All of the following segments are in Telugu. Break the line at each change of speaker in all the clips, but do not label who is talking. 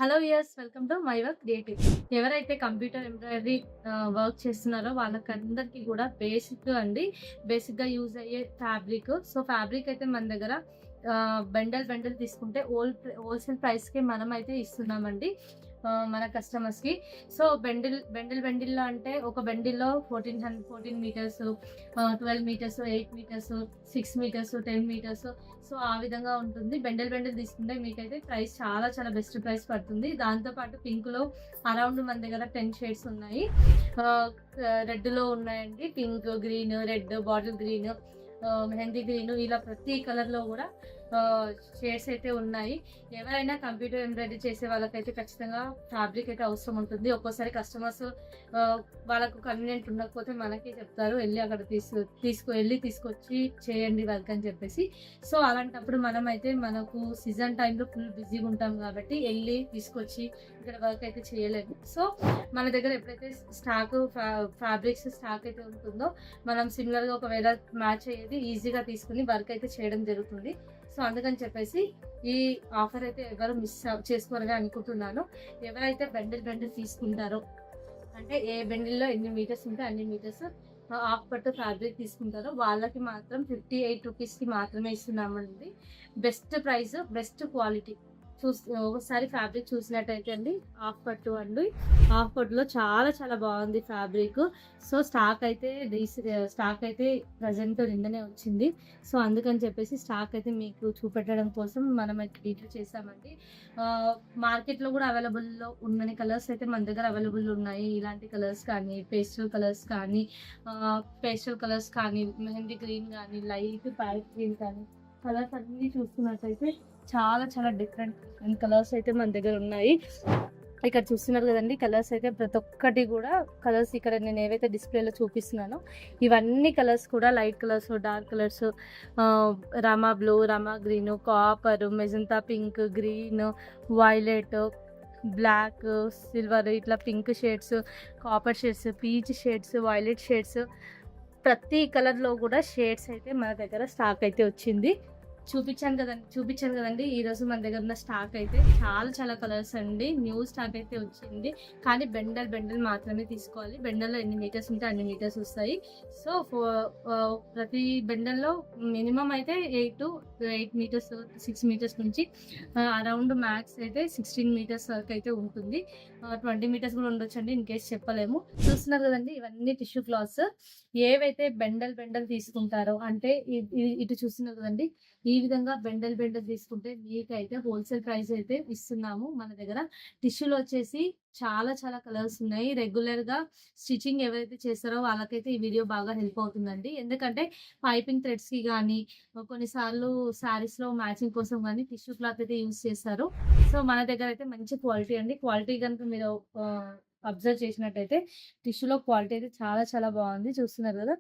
Hello yes welcome to my work creative. ఎవరైతే కంప్యూటర్ ఎంబ్రాయిడరీ వర్క్ చేస్తున్నారో వాళ్ళకందరికీ కూడా బేసిక్గా యూజ్ అయ్యే ఫ్యాబ్రిక్. సో ఫ్యాబ్రిక్ అయితే మన దగ్గర బండల్ తీసుకుంటే హోల్సేల్ ప్రైస్కి మనం అయితే ఇస్తున్నామండి మన కస్టమర్స్కి. సో బెండిల్లో అంటే ఒక బెండిల్లో 14 meters, 12 meters, 8 meters, 6 meters, 10 meters. So ఆ విధంగా ఉంటుంది. బెండల్ తీసుకుంటే మీకైతే ప్రైస్ చాలా చాలా బెస్ట్ ప్రైస్ పడుతుంది. దాంతోపాటు పింక్లో అరౌండ్ మన దగ్గర 10 షేడ్స్ ఉన్నాయి. రెడ్లో ఉన్నాయండి, pink, green, red, bottle green, mehndi green, ఇలా ప్రతి కలర్లో కూడా షేడ్స్ అయితే ఉన్నాయి. ఎవరైనా కంప్యూటర్ ఎంబ్రాయిడరీ చేసే వాళ్ళకైతే ఖచ్చితంగా ఫ్యాబ్రిక్ అయితే అవసరం ఉంటుంది. ఒక్కోసారి కస్టమర్స్ వాళ్ళకు కన్వీనియంట్ ఉండకపోతే మనకే చెప్తారు, వెళ్ళి అక్కడ తీసుకొచ్చి చేయండి వర్క్ అని చెప్పేసి. సో అలాంటప్పుడు మనకు సీజన్ టైంలో ఫుల్ బిజీగా ఉంటాం కాబట్టి వెళ్ళి తీసుకొచ్చి ఇక్కడ వర్క్ అయితే చేయలేము. సో మన దగ్గర ఎప్పుడైతే ఫ్యాబ్రిక్స్ స్టాక్ అయితే ఉంటుందో మనం సిమిలర్గా ఒకవేళ మ్యాచ్ అయ్యేది ఈజీగా తీసుకుని వర్క్ అయితే చేయడం జరుగుతుంది. సో అందుకని చెప్పేసి ఈ ఆఫర్ అయితే ఎవరు మిస్ చేసుకోవాలని అనుకుంటున్నాను. ఎవరైతే బెండిల్ తీసుకుంటారో, అంటే ఏ బెండిల్లో ఎన్ని మీటర్స్ ఉంటే అన్ని మీటర్స్ హాఫ్ పట్టు ఫ్యాబ్రిక్ తీసుకుంటారో వాళ్ళకి మాత్రం 58 రూపీస్కి మాత్రమే ఇస్తున్నామండి. Best price, best quality. ఒకసారి ఫ్యాబ్రిక్ చూసినట్టయితే అండి, హాఫ్ పట్టులో చాలా చాలా బాగుంది ఫ్యాబ్రిక్. సో స్టాక్ అయితే ప్రజెంట్ నిన్ననే వచ్చింది. సో అందుకని చెప్పేసి స్టాక్ అయితే మీకు చూపెట్టడం కోసం మనం అయితే డీటెయిల్ చేసామండి. మార్కెట్లో కూడా అవైలబుల్లో ఉన్న కలర్స్ అయితే మన దగ్గర అవైలబుల్ ఉన్నాయి. ఇలాంటి కలర్స్ కానీ, పేస్టల్ కలర్స్ కానీ, మెహందీ గ్రీన్ కానీ, లైట్ ప్యారెట్ గ్రీన్ కానీ, కలర్స్ అన్ని చూసుకున్నట్టయితే చాలా చాలా డిఫరెంట్ కలర్స్ అయితే మన దగ్గర ఉన్నాయి. ఇక్కడ చూస్తున్నారు కదండి, కలర్స్ అయితే ప్రతి ఒక్కటి కూడా కలర్స్ ఇక్కడ నేను ఏవైతే డిస్ప్లేలో చూపిస్తున్నానో ఇవన్నీ కలర్స్ కూడా light colours, dark colours, Rama blue, Rama green, copper, magenta pink, green, violet, black, silver, ఇట్లా pink shades, copper shades, peach shades, violet shades, ప్రతి కలర్లో కూడా షేడ్స్ అయితే మన దగ్గర స్టాక్ అయితే వచ్చింది. చూపించాను కదండి ఈరోజు మన దగ్గర ఉన్న స్టాక్ అయితే చాలా చాలా కలర్స్ అండి. న్యూ స్టాక్ అయితే వచ్చింది. కానీ బెండల్ మాత్రమే తీసుకోవాలి. బెండల్లో ఎన్ని మీటర్స్ ఉంటే అన్ని మీటర్స్ వస్తాయి. సో ప్రతి బెండల్లో మినిమం అయితే 8 మీటర్స్, 6 మీటర్స్ నుంచి అరౌండ్ మ్యాక్స్ అయితే 16 మీటర్స్ వరకు అయితే ఉంటుంది. 20 మీటర్స్ కూడా ఉండొచ్చండి, ఇన్ కేస్ చెప్పలేము. చూస్తున్నారు కదండి, ఇవన్నీ టిష్యూ క్లాత్స్. ఏవైతే బెండల్ తీసుకుంటారో, అంటే ఇటు చూస్తున్నారు కదండి, ఈ విధంగా బెండల్ తీసుకుంటే మీకైతే హోల్సేల్ ప్రైస్ అయితే ఇస్తున్నాము. మన దగ్గర టిష్యూలో వచ్చేసి చాలా చాలా కలర్స్ ఉన్నాయి. రెగ్యులర్గా స్టిచ్చింగ్ ఎవరైతే చేస్తారో వాళ్ళకైతే ఈ వీడియో బాగా హెల్ప్ అవుతుందండి. ఎందుకంటే పైపింగ్ థ్రెడ్స్కి కానీ, కొన్నిసార్లు శారీస్లో మ్యాచింగ్ కోసం కానీ టిష్యూ క్లాత్ అయితే యూజ్ చేస్తారు. సో మన దగ్గర అయితే మంచి క్వాలిటీ అండి. క్వాలిటీ కనుక మీరు అబ్జర్వ్ చేసినట్టయితే టిష్యూలో క్వాలిటీ అయితే చాలా చాలా బాగుంది. చూస్తున్నారు కదా,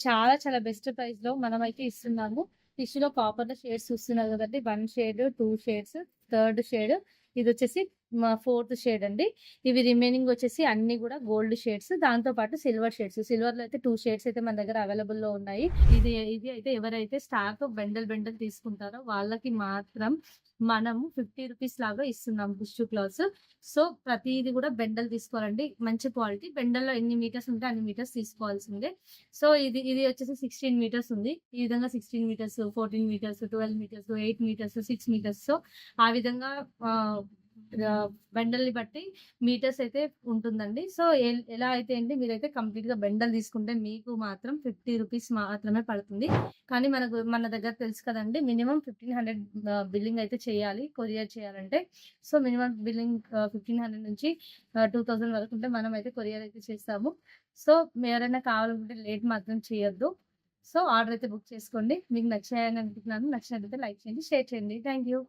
చాలా చాలా బెస్ట్ ప్రైస్లో మనమైతే ఇస్తున్నాము. టిష్యూలో కాపర్లో షేడ్స్ చూస్తున్నారు కదండి, 1 షేడ్, 2 షేడ్స్, 3rd షేడ్, ఇది వచ్చేసి మా 4th షేడ్ అండి. ఇవి రిమైనింగ్ వచ్చేసి అన్ని కూడా గోల్డ్ షేడ్స్, దాంతో పాటు సిల్వర్ షేడ్స్. సిల్వర్లో అయితే 2 షేడ్స్ అయితే మన దగ్గర అవైలబుల్లో ఉన్నాయి. ఇది అయితే ఎవరైతే స్టాక్ బెండల్ తీసుకుంటారో వాళ్ళకి మాత్రం మనము 50 రూపీస్ లాగా ఇస్తున్నాం టిష్యూ క్లాత్స్. సో ప్రతిది కూడా బెండల్ తీసుకోవాలండి, మంచి క్వాలిటీ. బెండల్లో ఎన్ని మీటర్స్ ఉంటే అన్ని మీటర్స్ తీసుకోవాల్సిందే. సో ఇది వచ్చేసి 16 మీటర్స్ ఉంది. ఈ విధంగా 16 meters, 14 meters, 12 meters, 8 meters, 6 meters. So ఆ విధంగా బెండల్ని బట్టి మీటర్స్ అయితే ఉంటుందండి. సో ఎలా అయితే అండి, మీరైతే కంప్లీట్గా బెండల్ తీసుకుంటే మీకు మాత్రం 50 రూపీస్ మాత్రమే పడుతుంది. కానీ మన దగ్గర తెలుసు కదండి, మినిమం 1500 బిల్లింగ్ అయితే చేయాలి కొరియర్ చేయాలంటే. సో మినిమం బిల్లింగ్ 1500 నుంచి 2000 వరకు ఉంటే మనం అయితే కొరియర్ అయితే చేస్తాము. సో ఎవరైనా కావాలనుకుంటే లేట్ మాత్రం చేయొద్దు. సో ఆర్డర్ అయితే బుక్ చేసుకోండి. మీకు నచ్చాయని అనుకుంటున్నాను. నచ్చినట్లయితే లైక్ చేయండి, షేర్ చేయండి. Thank you.